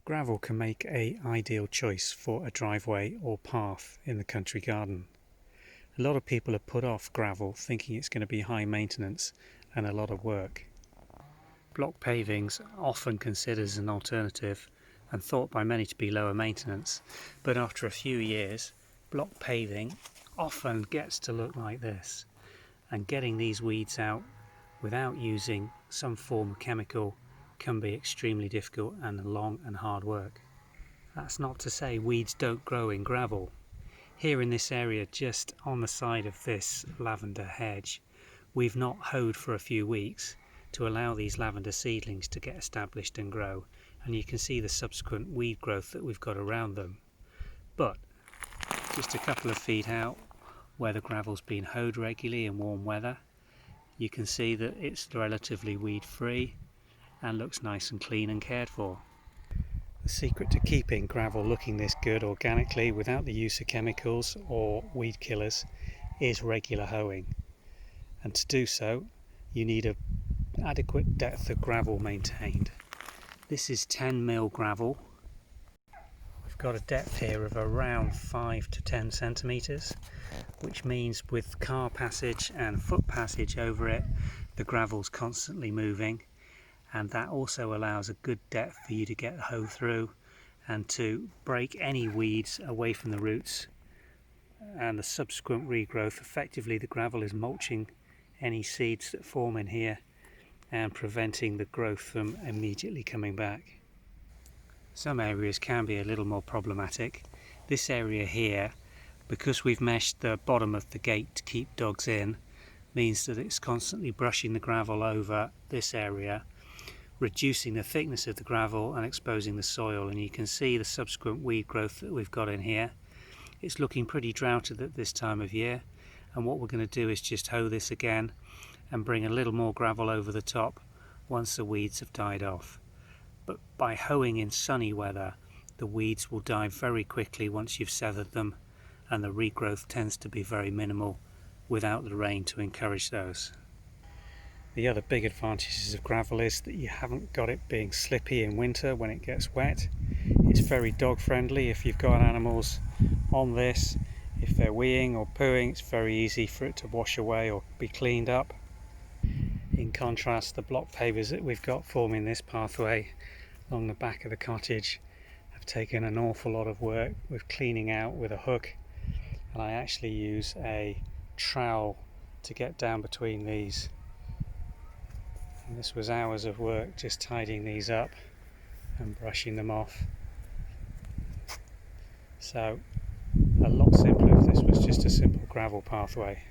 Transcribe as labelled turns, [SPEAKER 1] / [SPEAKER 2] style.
[SPEAKER 1] Gravel can make an ideal choice for a driveway or path in the country garden. A lot of people have put off gravel thinking it's going to be high maintenance and a lot of work. Block paving's often considered as an alternative and thought by many to be lower maintenance, but after a few years block paving often gets to look like this, and getting these weeds out without using some form of chemical can be extremely difficult and long and hard work. That's not to say weeds don't grow in gravel. Here in this area just on the side of this lavender hedge, we've not hoed for a few weeks to allow these lavender seedlings to get established and grow, and you can see the subsequent weed growth that we've got around them. But just a couple of feet out where the gravel's been hoed regularly in warm weather, you can see that it's relatively weed free and looks nice and clean and cared for. The secret to keeping gravel looking this good organically without the use of chemicals or weed killers is regular hoeing, and to do so you need an adequate depth of gravel maintained. This is 10mm gravel. We've got a depth here of around 5 to 10 centimetres, which means with car passage and foot passage over it, the gravel's constantly moving, and that also allows a good depth for you to get the hoe through and to break any weeds away from the roots and the subsequent regrowth. Effectively the gravel is mulching any seeds that form in here and preventing the growth from immediately coming back. Some areas can be a little more problematic. This area here, because we've meshed the bottom of the gate to keep dogs in, means that it's constantly brushing the gravel over this area, reducing the thickness of the gravel and exposing the soil, and you can see the subsequent weed growth that we've got in here. It's looking pretty droughted at this time of year, and what we're going to do is just hoe this again and bring a little more gravel over the top once the weeds have died off. But by hoeing in sunny weather, the weeds will die very quickly once you've severed them, and the regrowth tends to be very minimal without the rain to encourage those. The other big advantages of gravel is that you haven't got it being slippy in winter when it gets wet. It's very dog friendly. If you've got animals on this, if they're weeing or pooing, it's very easy for it to wash away or be cleaned up. In contrast, the block pavers that we've got forming this pathway along the back of the cottage have taken an awful lot of work with cleaning out with a hook, and I actually use a trowel to get down between these. And this was hours of work just tidying these up and brushing them off. So a lot simpler if this was just a simple gravel pathway.